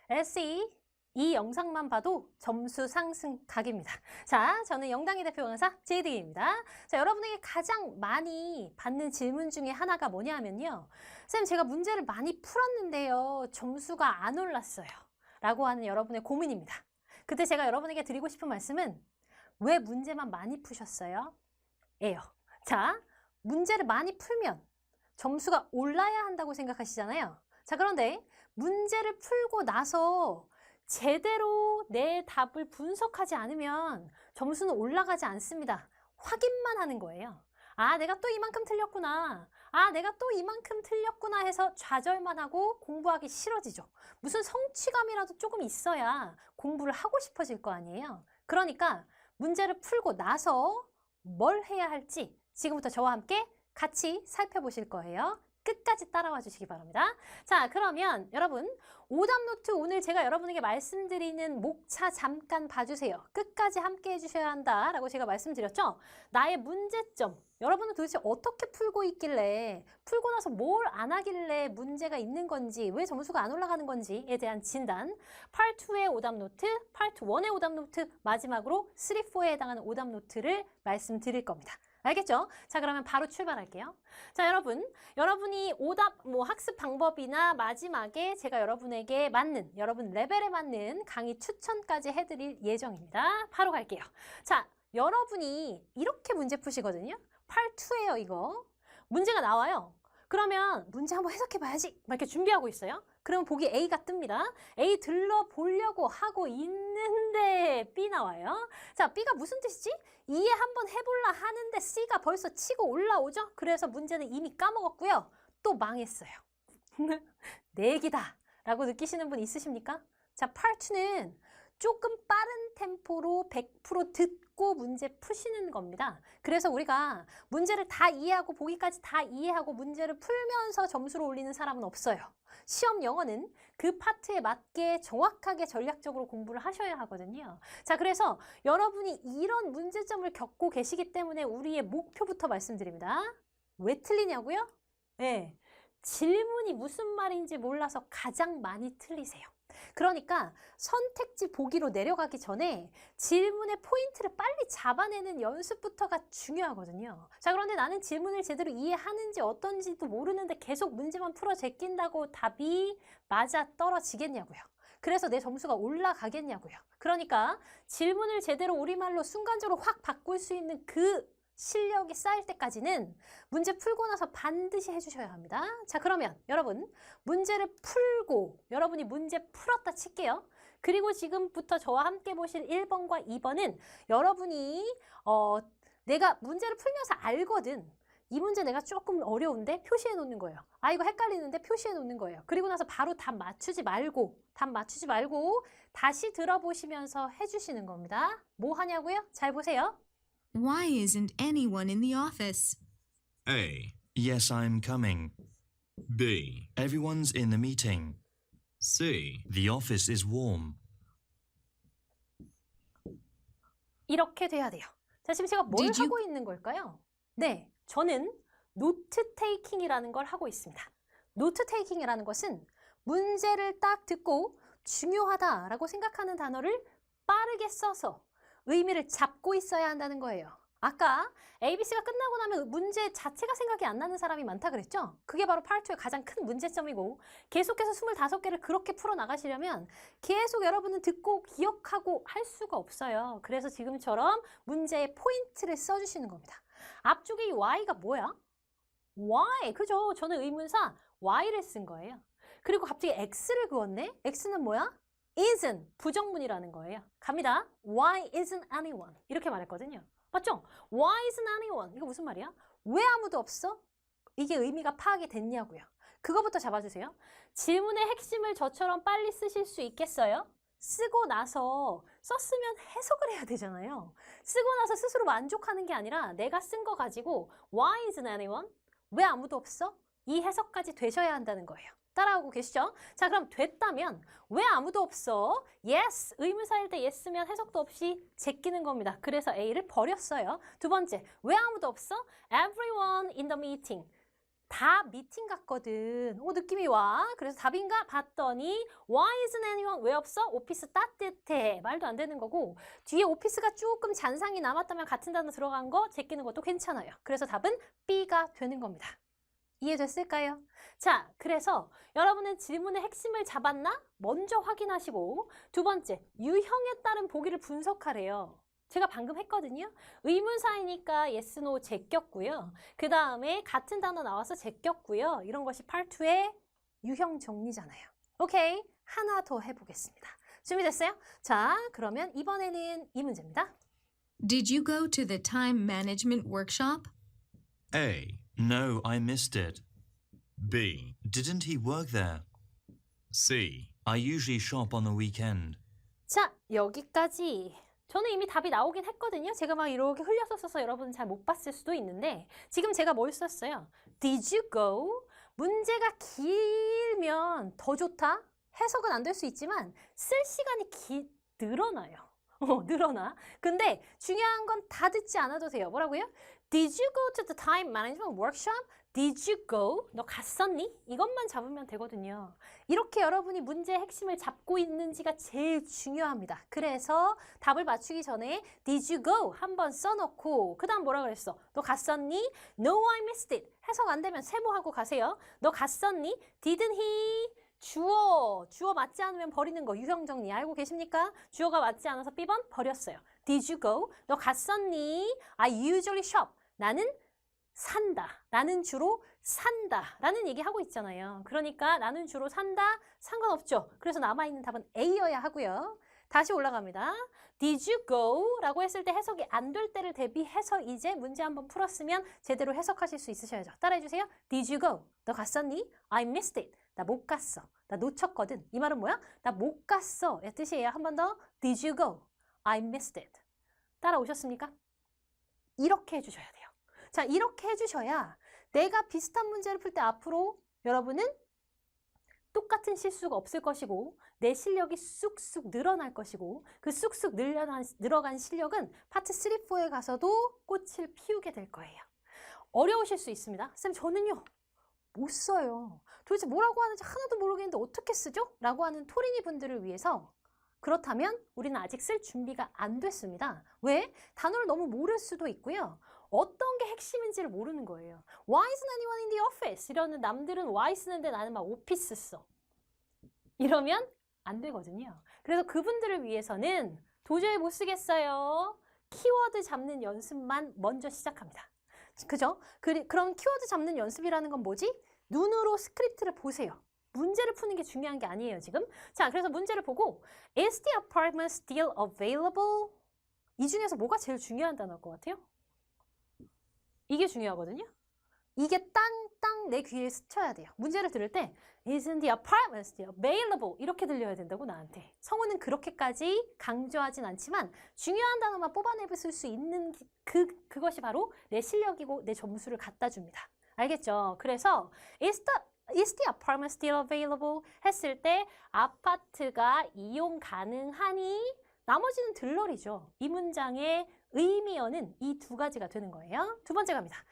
SE 이 영상만 봐도 점수 상승 각입니다. 자, 저는 영당의 대표 강사 제이득입니다. 자, 여러분에게 가장 많이 받는 질문 중에 하나가 뭐냐면요. 쌤, 제가 문제를 많이 풀었는데요. 점수가 안 올랐어요. 라고 하는 여러분의 고민입니다. 그때 제가 여러분에게 드리고 싶은 말씀은 왜 문제만 많이 푸셨어요? 예요. 자, 문제를 많이 풀면 점수가 올라야 한다고 생각하시잖아요. 자, 그런데 문제를 풀고 나서 제대로 내 답을 분석하지 않으면 점수는 올라가지 않습니다. 확인만 하는 거예요. 아, 내가 또 이만큼 틀렸구나. 아, 내가 또 이만큼 틀렸구나 해서 좌절만 하고 공부하기 싫어지죠. 무슨 성취감이라도 조금 있어야 공부를 하고 싶어질 거 아니에요. 그러니까 문제를 풀고 나서 뭘 해야 할지 지금부터 저와 함께 같이 살펴보실 거예요. 끝까지 따라와 주시기 바랍니다. 자, 그러면 여러분 오답 노트 오늘 제가 여러분에게 말씀드리는 목차 잠깐 봐주세요. 끝까지 함께 해주셔야 한다라고 제가 말씀드렸죠? 나의 문제점, 여러분은 도대체 어떻게 풀고 있길래, 풀고 나서 뭘 안 하길래 문제가 있는 건지, 왜 점수가 안 올라가는 건지에 대한 진단, 파트 2의 오답 노트, 파트 1의 오답 노트, 마지막으로 3, 4에 해당하는 오답 노트를 말씀드릴 겁니다. 알겠죠? 자, 그러면 바로 출발할게요. 자, 여러분이 오답, 학습 방법이나 마지막에 제가 여러분에게 맞는, 여러분 레벨에 맞는 강의 추천까지 해드릴 예정입니다. 바로 갈게요. 자, 여러분이 이렇게 문제 푸시거든요. 파트 2예요, 이거. 문제가 나와요. 그러면 문제 한번 해석해봐야지. 막 이렇게 준비하고 있어요. 그러면 보기 A가 뜹니다. A 들러보려고 하고 있는데 B 나와요. 자, B가 무슨 뜻이지? 이해 한번 해볼라 하는데 C가 벌써 치고 올라오죠? 그래서 문제는 이미 까먹었고요. 또 망했어요. 내기다 라고 느끼시는 분 있으십니까? 자, 파트는 조금 빠른 템포로 100% 듣고 문제 푸시는 겁니다. 그래서 우리가 문제를 다 이해하고 보기까지 다 이해하고 문제를 풀면서 점수를 올리는 사람은 없어요. 시험 영어는 그 파트에 맞게 정확하게 전략적으로 공부를 하셔야 하거든요. 자, 그래서 여러분이 이런 문제점을 겪고 계시기 때문에 우리의 목표부터 말씀드립니다. 왜 틀리냐고요? 네, 질문이 무슨 말인지 몰라서 가장 많이 틀리세요. 그러니까 선택지 보기로 내려가기 전에 질문의 포인트를 빨리 잡아내는 연습부터가 중요하거든요. 자, 그런데 나는 질문을 제대로 이해하는지 어떤지도 모르는데 계속 문제만 풀어 제낀다고 답이 맞아 떨어지겠냐고요. 그래서 내 점수가 올라가겠냐고요. 그러니까 질문을 제대로 우리말로 순간적으로 확 바꿀 수 있는 그 실력이 쌓일 때까지는 문제 풀고 나서 반드시 해주셔야 합니다. 자, 그러면 여러분 문제를 풀고 여러분이 문제 풀었다 칠게요. 그리고 지금부터 저와 함께 보실 1번과 2번은 여러분이 내가 문제를 풀면서 알거든. 이 문제 내가 조금 어려운데 표시해 놓는 거예요. 아, 이거 헷갈리는데 표시해 놓는 거예요. 그리고 나서 바로 답 맞추지 말고 다시 들어보시면서 해주시는 겁니다. 뭐 하냐고요? 잘 보세요. Why isn't anyone in the office? A. Yes, I'm coming. B. Everyone's in the meeting. C. The office is warm. 이렇게 돼야 돼요. 자, 지금 제가 뭘 하고 있는 걸까요? 네, 저는 노트 테이킹이라는 걸 하고 있습니다. 노트 테이킹이라는 것은 문제를 딱 듣고 중요하다라고 생각하는 단어를 빠르게 써서 의미를 잡고 있어야 한다는 거예요. 아까 ABC가 끝나고 나면 문제 자체가 생각이 안 나는 사람이 많다 그랬죠? 그게 바로 파트 2의 가장 큰 문제점이고 계속해서 25개를 그렇게 풀어나가시려면 계속 여러분은 듣고 기억하고 할 수가 없어요. 그래서 지금처럼 문제의 포인트를 써주시는 겁니다. 앞쪽에 이 Y가 뭐야? Y, 그죠? 저는 의문사 Y를 쓴 거예요. 그리고 갑자기 X를 그었네? X는 뭐야? isn't, 부정문이라는 거예요. 갑니다. Why isn't anyone? 이렇게 말했거든요. 맞죠? Why isn't anyone? 이거 무슨 말이야? 왜 아무도 없어? 이게 의미가 파악이 됐냐고요. 그거부터 잡아주세요. 질문의 핵심을 저처럼 빨리 쓰실 수 있겠어요? 쓰고 나서 썼으면 해석을 해야 되잖아요. 쓰고 나서 스스로 만족하는 게 아니라 내가 쓴 거 가지고 Why isn't anyone? 왜 아무도 없어? 이 해석까지 되셔야 한다는 거예요. 따라오고 계시죠? 자, 그럼 됐다면 왜 아무도 없어? Yes, 의문사일 때 yes면 해석도 없이 제끼는 겁니다. 그래서 A를 버렸어요. 두 번째, 왜 아무도 없어? Everyone in the meeting. 다 미팅 같거든. 느낌이 와. 그래서 답인가 봤더니 Why isn't anyone? 왜 없어? 오피스 따뜻해. 말도 안 되는 거고 뒤에 오피스가 조금 잔상이 남았다면 같은 단어 들어간 거 제끼는 것도 괜찮아요. 그래서 답은 B가 되는 겁니다. 이해됐을까요? 자, 그래서 여러분은 질문의 핵심을 잡았나? 먼저 확인하시고 두 번째, 유형에 따른 보기를 분석하래요. 제가 방금 했거든요. 의문사이니까 yes, no 제꼈고요. 그 다음에 같은 단어 나와서 제꼈고요. 이런 것이 part 2의 유형 정리잖아요. 오케이, 하나 더 해보겠습니다. 준비됐어요? 자, 그러면 이번에는 이 문제입니다. Did you go to the time management workshop? A. No, I missed it. B. Didn't he work there? C. I usually shop on the weekend. 자, 여기까지. 저는 이미 답이 나오긴 했거든요. 제가 막 이렇게 흘려서 써서 여러분은 잘 못 봤을 수도 있는데 지금 제가 뭘 썼어요? Did you go? 문제가 길면 더 좋다? 해석은 안 될 수 있지만 쓸 시간이 늘어나요. 늘어나. 근데 중요한 건 다 듣지 않아도 돼요. 뭐라고요? Did you go to the time management workshop? Did you go? 너 갔었니? 이것만 잡으면 되거든요. 이렇게 여러분이 문제의 핵심을 잡고 있는지가 제일 중요합니다. 그래서 답을 맞추기 전에 Did you go? 한번 써놓고 그 다음 뭐라 그랬어? 너 갔었니? No, I missed it. 해석 안 되면 세모하고 가세요. 너 갔었니? Didn't he? 주어 맞지 않으면 버리는 거 유형 정리 알고 계십니까? 주어가 맞지 않아서 B번 버렸어요. Did you go? 너 갔었니? I usually shop. 나는 산다. 나는 주로 산다. 라는 얘기 하고 있잖아요. 그러니까 나는 주로 산다. 상관없죠. 그래서 남아있는 답은 A여야 하고요. 다시 올라갑니다. Did you go? 라고 했을 때 해석이 안 될 때를 대비해서 이제 문제 한번 풀었으면 제대로 해석하실 수 있으셔야죠. 따라해주세요. Did you go? 너 갔었니? I missed it. 나 못 갔어. 나 놓쳤거든. 이 말은 뭐야? 나 못 갔어. 의 뜻이에요. 한 번 더. Did you go? I missed it. 따라오셨습니까? 이렇게 해주셔야 돼요. 자, 이렇게 해주셔야 내가 비슷한 문제를 풀 때 앞으로 여러분은 똑같은 실수가 없을 것이고 내 실력이 쑥쑥 늘어날 것이고 그 쑥쑥 늘어간 실력은 파트 3, 4에 가서도 꽃을 피우게 될 거예요. 어려우실 수 있습니다. 쌤, 저는요. 못 써요. 도대체 뭐라고 하는지 하나도 모르겠는데 어떻게 쓰죠? 라고 하는 토린이 분들을 위해서 그렇다면 우리는 아직 쓸 준비가 안 됐습니다. 왜? 단어를 너무 모를 수도 있고요. 어떤 게 핵심인지를 모르는 거예요. Why isn't anyone in the office? 이러는 남들은 why 쓰는데 나는 막 오피스 써. 이러면 안 되거든요. 그래서 그분들을 위해서는 도저히 못 쓰겠어요. 키워드 잡는 연습만 먼저 시작합니다. 그죠? 그럼 키워드 잡는 연습이라는 건 뭐지? 눈으로 스크립트를 보세요. 문제를 푸는 게 중요한 게 아니에요, 지금. 자, 그래서 문제를 보고 Is the apartment still available? 이 중에서 뭐가 제일 중요한 단어일 것 같아요? 이게 중요하거든요. 이게 땅땅 내 귀에 스쳐야 돼요. 문제를 들을 때 Isn't the apartment still available? 이렇게 들려야 된다고 나한테. 성우는 그렇게까지 강조하진 않지만 중요한 단어만 뽑아내볼 수 있는 그것이 바로 내 실력이고 내 점수를 갖다 줍니다. 알겠죠? 그래서 Is the apartment still available? 했을 때 아파트가 이용 가능하니? 나머지는 들러리죠. 이 문장의 의미어는 이 두 가지가 되는 거예요. 두 번째 갑니다.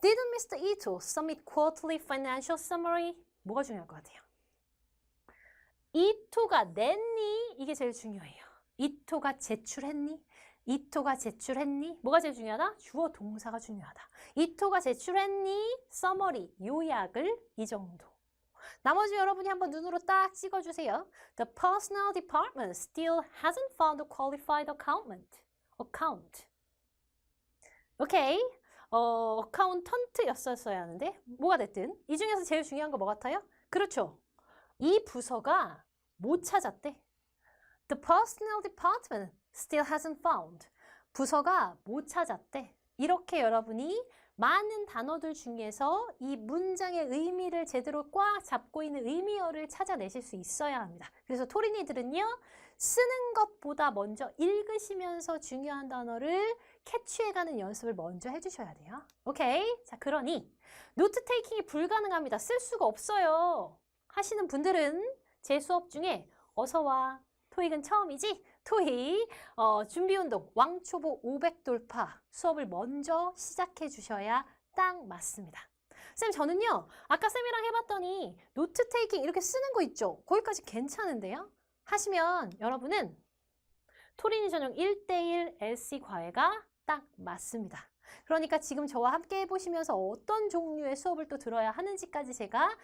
Didn't Mr. Ito submit quarterly financial summary? 뭐가 중요할 것 같아요? 이토가 냈니? 이게 제일 중요해요. 이토가 제출했니? 이토가 제출했니? 뭐가 제일 중요하다? 주어 동사가 중요하다. 이토가 제출했니? 서머리, 요약을 이 정도. 나머지 여러분이 한번 눈으로 딱 찍어주세요. The personnel department still hasn't found a qualified account. 오케이. 어카운턴트였었어야 하는데 뭐가 됐든 이 중에서 제일 중요한 거 뭐 같아요? 그렇죠. 이 부서가 못 찾았대. The personnel department still hasn't found. 부서가 못 찾았대. 이렇게 여러분이 많은 단어들 중에서 이 문장의 의미를 제대로 꽉 잡고 있는 의미어를 찾아내실 수 있어야 합니다. 그래서 토린이들은요. 쓰는 것보다 먼저 읽으시면서 중요한 단어를 캐치해가는 연습을 먼저 해주셔야 돼요. 오케이? 자, 그러니 노트 테이킹이 불가능합니다. 쓸 수가 없어요. 하시는 분들은 제 수업 중에 어서와 토익은 처음이지? 토익 준비운동 왕초보 500 돌파 수업을 먼저 시작해 주셔야 딱 맞습니다. 쌤, 저는요, 아까 쌤이랑 해봤더니 노트 테이킹 이렇게 쓰는 거 있죠? 거기까지 괜찮은데요? 하시면 여러분은 토린이 전용 1대1 LC 과외가 딱 맞습니다. 그러니까 지금 저와 함께 해보시면서 어떤 종류의 수업을 또 들어야 하는지까지 제가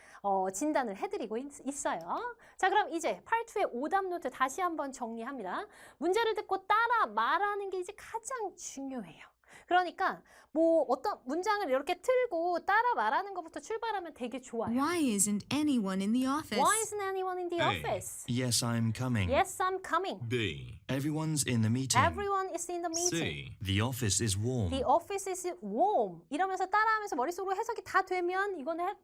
진단을 해드리고 있어요. 자, 그럼 이제 8.2의 오답 노트 다시 한번 정리합니다. 문제를 듣고 따라 말하는 게 이제 가장 중요해요. 그러니까 뭐 어떤 문장을 이렇게 틀고 따라 말하는 것부터 출발하면 되게 좋아요. Why isn't anyone in the office? Why isn't anyone in the A. office? Yes, I'm coming. Yes, I'm coming. B, Everyone's in the meeting. Everyone is in the meeting. C, The office is warm. The office is warm. 이러면서 따라하면서 머릿속으로 해석이 다 되면 이거는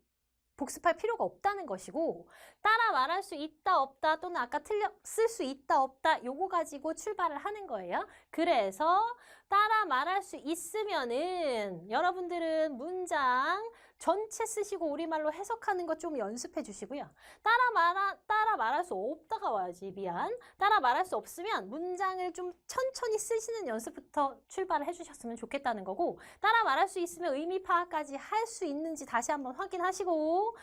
복습할 필요가 없다는 것이고, 따라 말할 수 있다 없다 또는 아까 쓸 수 있다 없다 요거 가지고 출발을 하는 거예요. 그래서 따라 말할 수 있으면은 여러분들은 문장 전체 쓰시고 우리말로 해석하는 거 좀 연습해 주시고요. 따라 말할 수 없다가 와야지. 미안. 따라 말할 수 없으면 문장을 좀 천천히 쓰시는 연습부터 출발을 해주셨으면 좋겠다는 거고, 따라 말할 수 있으면 의미 파악까지 할 수 있는지 다시 한번 확인하시고,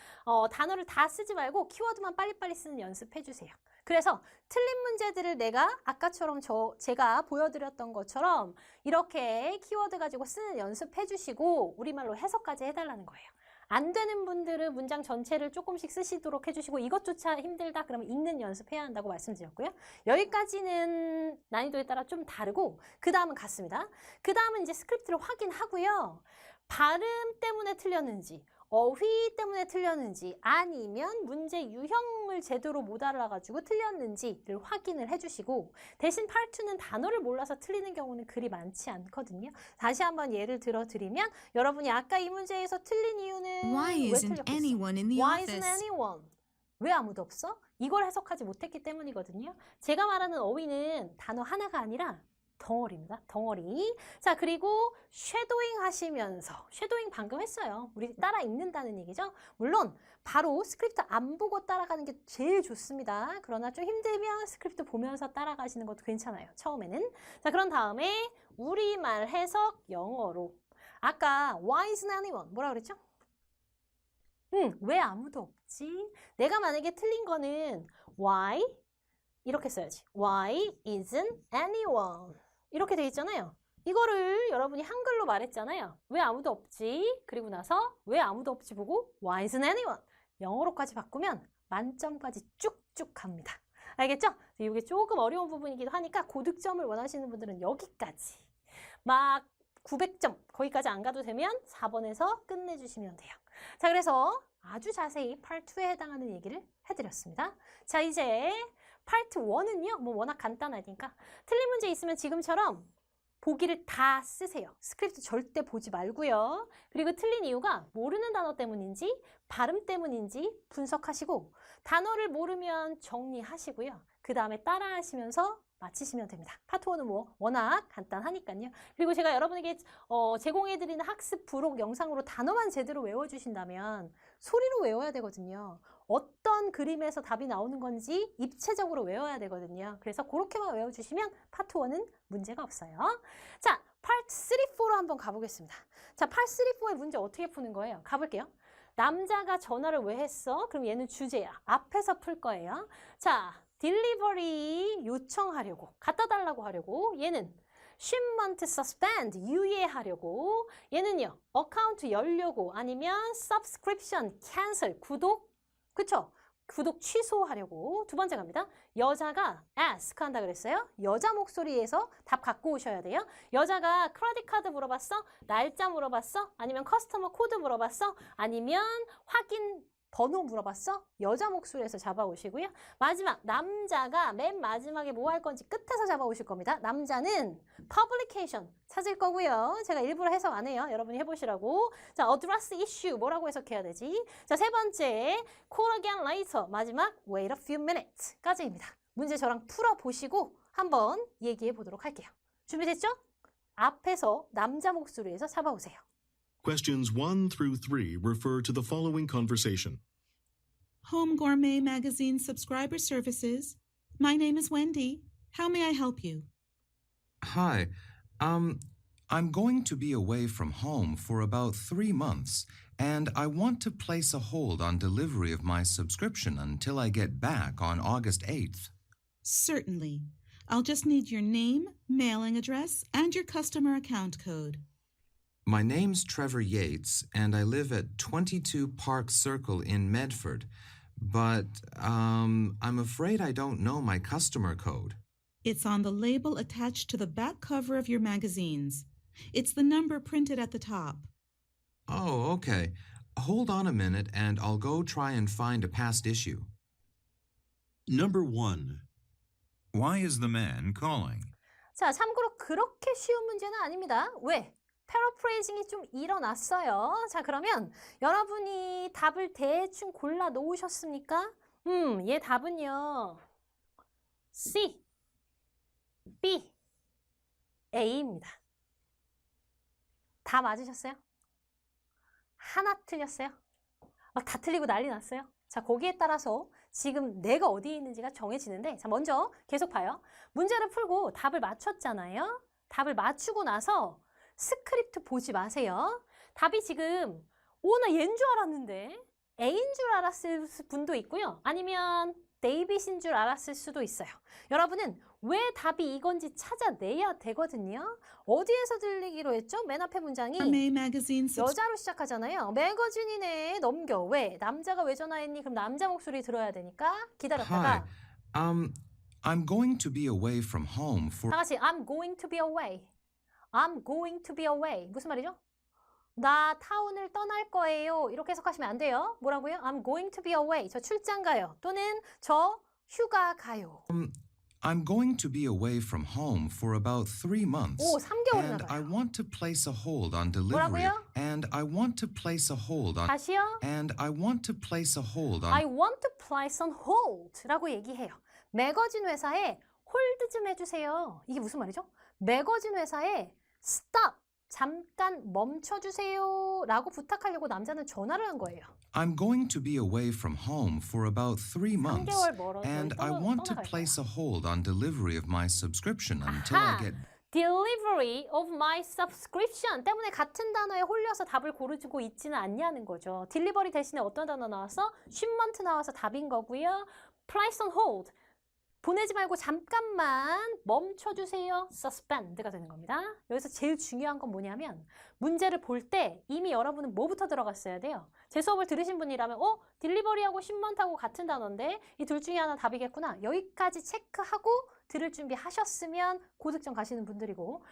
단어를 다 쓰지 말고 키워드만 빨리빨리 쓰는 연습해 주세요. 그래서 틀린 문제들을 내가 아까처럼 제가 보여드렸던 것처럼 이렇게 키워드 가지고 쓰는 연습해 주시고 우리말로 해석까지 해달라는 거예요. 안 되는 분들은 문장 전체를 조금씩 쓰시도록 해주시고, 이것조차 힘들다 그러면 읽는 연습해야 한다고 말씀드렸고요. 여기까지는 난이도에 따라 좀 다르고, 그 다음은 같습니다. 그 다음은 이제 스크립트를 확인하고요. 발음 때문에 틀렸는지, 어휘 때문에 틀렸는지, 아니면 문제 유형을 제대로 못 알아가지고 틀렸는지를 확인을 해주시고, 대신 파트2는 단어를 몰라서 틀리는 경우는 그리 많지 않거든요. 다시 한번 예를 들어드리면, 여러분이 아까 이 문제에서 틀린 이유는 Why 왜 isn't 틀렸겠어? anyone in the Why office? isn't anyone? 왜 아무도 없어? 이걸 해석하지 못했기 때문이거든요. 제가 말하는 어휘는 단어 하나가 아니라 덩어리입니다. 덩어리. 자, 그리고 쉐도잉 하시면서, 쉐도잉 방금 했어요. 우리 따라 읽는다는 얘기죠. 물론 바로 스크립트 안 보고 따라가는 게 제일 좋습니다. 그러나 좀 힘들면 스크립트 보면서 따라가시는 것도 괜찮아요. 처음에는. 자, 그런 다음에 우리말 해석 영어로. 아까 Why isn't anyone? 뭐라 그랬죠? 왜 아무도 없지? 내가 만약에 틀린 거는 Why? 이렇게 써야지. Why isn't anyone? 이렇게 돼 있잖아요. 이거를 여러분이 한글로 말했잖아요. 왜 아무도 없지? 그리고 나서 왜 아무도 없지 보고 Why isn't anyone? 영어로까지 바꾸면 만점까지 쭉쭉 갑니다. 알겠죠? 이게 조금 어려운 부분이기도 하니까 고득점을 원하시는 분들은 여기까지. 막 900점 거기까지 안 가도 되면 4번에서 끝내주시면 돼요. 자, 그래서 아주 자세히 파트 2에 해당하는 얘기를 해드렸습니다. 자, 이제 파트 1은요. 뭐 워낙 간단하니까 틀린 문제 있으면 지금처럼 보기를 다 쓰세요. 스크립트 절대 보지 말고요. 그리고 틀린 이유가 모르는 단어 때문인지 발음 때문인지 분석하시고, 단어를 모르면 정리하시고요. 그 다음에 따라하시면서 마치시면 됩니다. 파트 1은 뭐 워낙 간단하니까요. 그리고 제가 여러분에게 제공해드리는 학습 부록 영상으로 단어만 제대로 외워주신다면 소리로 외워야 되거든요. 어떤 그림에서 답이 나오는 건지 입체적으로 외워야 되거든요. 그래서 그렇게만 외워주시면 파트 1은 문제가 없어요. 자, 파트 3, 4로 한번 가보겠습니다. 자, 파트 3, 4의 문제 어떻게 푸는 거예요? 가볼게요. 남자가 전화를 왜 했어? 그럼 얘는 주제야. 앞에서 풀 거예요. 자, 딜리버리 요청하려고, 갖다 달라고 하려고. 얘는 shipment suspend, 유예하려고. 얘는요, 어카운트 열려고, 아니면 subscription cancel, 구독, 그쵸? 구독 취소하려고. 두 번째 갑니다. 여자가 ask 한다 그랬어요. 여자 목소리에서 답 갖고 오셔야 돼요. 여자가 크레딧 카드 물어봤어? 날짜 물어봤어? 아니면 커스터머 코드 물어봤어? 아니면 확인 번호 물어봤어? 여자 목소리에서 잡아오시고요. 마지막, 남자가 맨 마지막에 뭐 할 건지 끝에서 잡아오실 겁니다. 남자는 publication 찾을 거고요. 제가 일부러 해석 안 해요. 여러분이 해보시라고. 자, address issue 뭐라고 해석해야 되지? 자, 세 번째, call again later. 마지막, wait a few minutes 까지입니다. 문제 저랑 풀어보시고 한번 얘기해 보도록 할게요. 준비됐죠? 앞에서 남자 목소리에서 잡아오세요. Questions 1 through 3 refer to the following conversation. Home Gourmet Magazine subscriber services. My name is Wendy. How may I help you? Hi. I'm going to be away from home for about 3 months, and I want to place a hold on delivery of my subscription until I get back on August 8th. Certainly. I'll just need your name, mailing address, and your customer account code. My name's Trevor Yates, and I live at 22 Park Circle in Medford. But, I'm afraid I don't know my customer code. It's on the label attached to the back cover of your magazines. It's the number printed at the top. Oh, okay. Hold on a minute, and I'll go try and find a past issue. Number 1. Why is the man calling? 자, 참고로 그렇게 쉬운 문제는 아닙니다. 왜? 패러프레이징이 좀 일어났어요. 자, 그러면 여러분이 답을 대충 골라 놓으셨습니까? 얘 답은요. C, B, A입니다. 다 맞으셨어요? 하나 틀렸어요? 막 다 틀리고 난리 났어요? 자, 거기에 따라서 지금 내가 어디에 있는지가 정해지는데, 자, 먼저 계속 봐요. 문제를 풀고 답을 맞췄잖아요. 답을 맞추고 나서 스크립트 보지 마세요. 답이 지금 나 얘인 줄 알았는데 A인 줄 알았을 분도 있고요. 아니면 데이빗인 줄 알았을 수도 있어요. 여러분은 왜 답이 이건지 찾아내야 되거든요. 어디에서 들리기로 했죠? 맨 앞에 문장이 May Magazine 여자로 시작하잖아요. 매거진이네. 넘겨. 왜? 남자가 왜 전화했니? 그럼 남자 목소리 들어야 되니까 Hi. 기다렸다가 I'm going to be away from home for... 다 같이 I'm going to be away. I'm going to be away. 무슨 말이죠? 나 타운을 떠날 거예요. 이렇게 해석하시면 안 돼요. 뭐라고요? I'm going to be away. 저 출장 가요. 또는 저 휴가 가요. I'm going to be away from home for about 3 months. 오, 3개월이나 And I 가요. want to place a hold on delivery. 뭐라고요? And I want to place a hold on. 다시요. And I want to place a hold on. I want to place on hold 라고 얘기해요. 매거진 회사에 홀드 좀 해주세요. 이게 무슨 말이죠? 매거진 회사에 stop, 잠깐 멈춰주세요 라고 부탁하려고 남자는 전화를 한 거예요. I'm going to be away from home for about 3 months. 3개월 멀어서 And I want to 떠나갈 place 거야. a hold on delivery of my subscription until I 아하! get Delivery of my subscription 때문에 같은 단어에 홀려서 답을 고르고 있지는 않냐는 거죠. Delivery 대신에 어떤 단어 나와서? shipment 나와서 답인 거고요. Place on hold. 보내지 말고 잠깐만 멈춰주세요. suspend가 되는 겁니다. 여기서 제일 중요한 건 뭐냐면 문제를 볼 때 이미 여러분은 뭐부터 들어갔어야 돼요. 제 수업을 들으신 분이라면 딜리버리하고 shipment하고 같은 단어인데 이 둘 중에 하나 답이겠구나. 여기까지 체크하고 들을 준비하셨으면 고득점 가시는 분들이고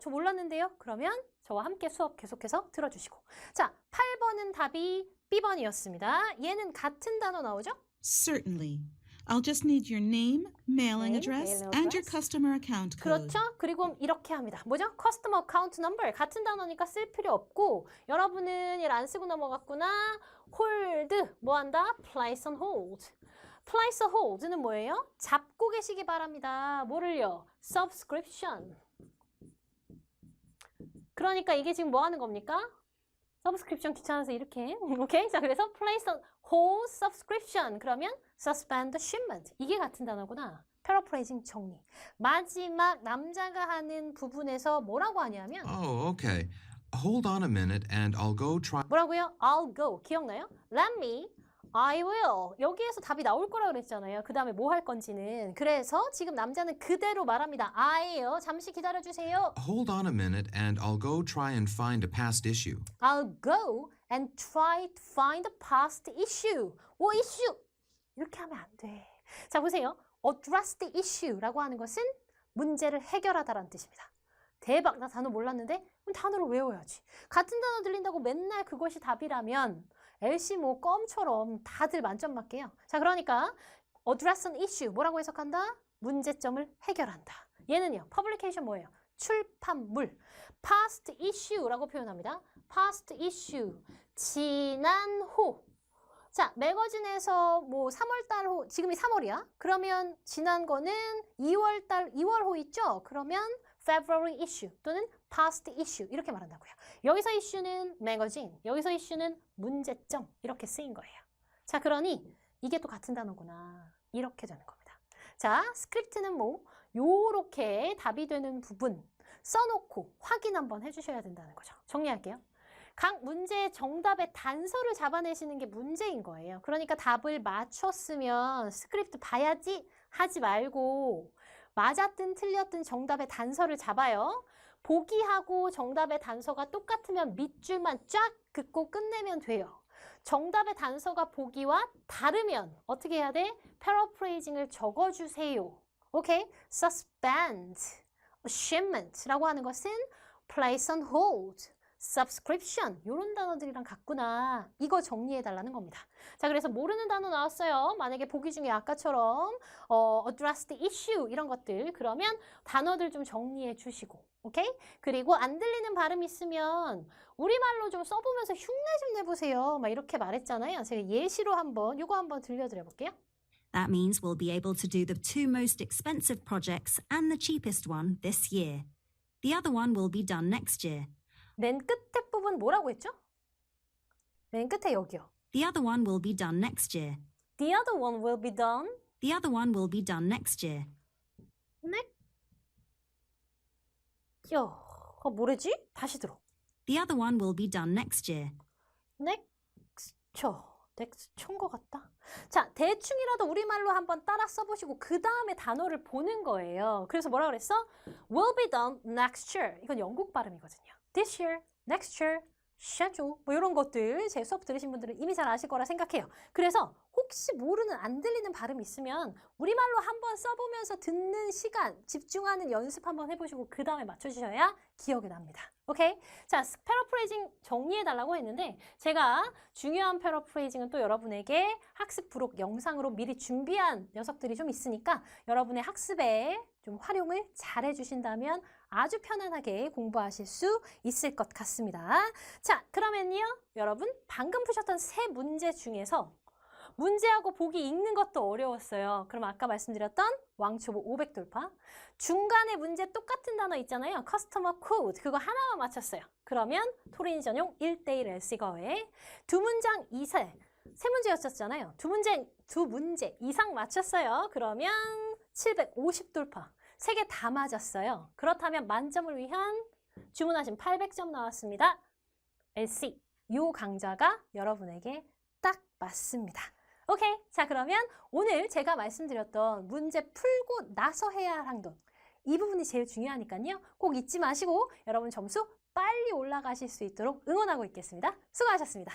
저 몰랐는데요? 그러면 저와 함께 수업 계속해서 들어주시고 자, 8번은 답이 B번이었습니다. 얘는 같은 단어 나오죠? Certainly. I'll just need your name, mailing Name, address, mailing and your address. customer account code. 그렇죠? 그리고 이렇게 합니다. 뭐죠? Customer account number. 같은 단어니까 쓸 필요 없고 여러분은 얘를 안 쓰고 넘어갔구나. hold, 뭐 한다? place on hold. place on hold는 뭐예요? 잡고 계시기 바랍니다. 뭐를요? subscription. 그러니까 이게 지금 뭐 하는 겁니까? subscription 귀찮아서 이렇게. 오케이? 자, 그래서 place on hold subscription. 그러면 suspend shipment. 이게 같은 단어구나. 패러프레이징 정리. 마지막 남자가 하는 부분에서 뭐라고 하냐면 Oh, okay. Hold on a minute, and I'll go try... 뭐라고요? I'll go. 기억나요? Let me, I will. 여기에서 답이 나올 거라 그랬잖아요. 그 다음에 뭐 할 건지는. 그래서 지금 남자는 그대로 말합니다. I'요. 잠시 기다려주세요. Hold on a minute, and I'll go try and find a past issue. I'll go and try to find a past issue. issue. 이렇게 하면 안 돼. 자, 보세요. address the issue라고 하는 것은 문제를 해결하다라는 뜻입니다. 대박, 나 단어 몰랐는데? 그럼 단어를 외워야지. 같은 단어 들린다고 맨날 그것이 답이라면 LC 뭐 껌처럼 다들 만점 맞게요. 자, 그러니까 address an issue 뭐라고 해석한다? 문제점을 해결한다. 얘는요, publication 뭐예요? 출판물. past issue라고 표현합니다. past issue, 지난 후. 자, 매거진에서 뭐 3월달 호, 지금이 3월이야? 그러면 지난 거는 2월 호 있죠? 그러면 February issue 또는 past issue 이렇게 말한다고요. 여기서 issue는 매거진, 여기서 issue는 문제점 이렇게 쓰인 거예요. 자, 그러니 이게 또 같은 단어구나. 이렇게 되는 겁니다. 자, 스크립트는 뭐 요렇게 답이 되는 부분 써놓고 확인 한번 해주셔야 된다는 거죠. 정리할게요. 각 문제의 정답의 단서를 잡아내시는 게 문제인 거예요. 그러니까 답을 맞췄으면 스크립트 봐야지 하지 말고 맞았든 틀렸든 정답의 단서를 잡아요. 보기하고 정답의 단서가 똑같으면 밑줄만 쫙 긋고 끝내면 돼요. 정답의 단서가 보기와 다르면 어떻게 해야 돼? 패러프레이징을 적어주세요. 오케이? suspend, shipment라고 하는 것은 place on hold, subscription 이런 단어들이랑 같구나. 이거 정리해달라는 겁니다. 자, 그래서 모르는 단어 나왔어요. 만약에 보기 중에 아까처럼 address the issue 이런 것들 그러면 단어들 좀 정리해 주시고 오케이? 그리고 안 들리는 발음 있으면 우리말로 좀 써보면서 흉내 좀 내보세요. 막 이렇게 말했잖아요. 제가 예시로 이거 한번 들려드려 볼게요. That means we'll be able to do the 2 most expensive projects and the cheapest one this year. The other one will be done next year. 맨 끝에 부분 뭐라고 했죠? 맨 끝에 여기요. The other one will be done next year. The other one will be done. The other one will be done next year. 네? 뭐래지? 다시 들어. The other one will be done next year. 넥스초인 것 같다. 자, 대충이라도 우리말로 한번 따라 써보시고 그 다음에 단어를 보는 거예요. 그래서 뭐라 그랬어? Will be done next year. 이건 영국 발음이거든요. This year, next year, schedule 뭐 이런 것들 제 수업 들으신 분들은 이미 잘 아실 거라 생각해요. 그래서 혹시 모르는 안 들리는 발음이 있으면 우리말로 한번 써보면서 듣는 시간, 집중하는 연습 한번 해보시고 그 다음에 맞춰주셔야 기억이 납니다. 오케이? 자, 패러프레이징 정리해달라고 했는데 제가 중요한 패러프레이징은 또 여러분에게 학습 부록 영상으로 미리 준비한 녀석들이 좀 있으니까 여러분의 학습에 좀 활용을 잘 해주신다면 아주 편안하게 공부하실 수 있을 것 같습니다. 자, 그러면요. 여러분 방금 푸셨던 세 문제 중에서 문제하고 보기 읽는 것도 어려웠어요. 그럼 아까 말씀드렸던 왕초보 500 돌파. 중간에 문제 똑같은 단어 있잖아요. 커스터머 코드. 그거 하나만 맞췄어요. 그러면 토린이 전용 1:1 엘시거에 두 문장 이상, 세 문제였었잖아요. 두 문제 이상 맞췄어요. 그러면 750 돌파. 세 개 다 맞았어요. 그렇다면 만점을 위한 주문하신 800점 나왔습니다. LC. 요 강좌가 여러분에게 딱 맞습니다. 오케이. 자, 그러면 오늘 제가 말씀드렸던 문제 풀고 나서 해야 할 행동. 이 부분이 제일 중요하니까요. 꼭 잊지 마시고 여러분 점수 빨리 올라가실 수 있도록 응원하고 있겠습니다. 수고하셨습니다.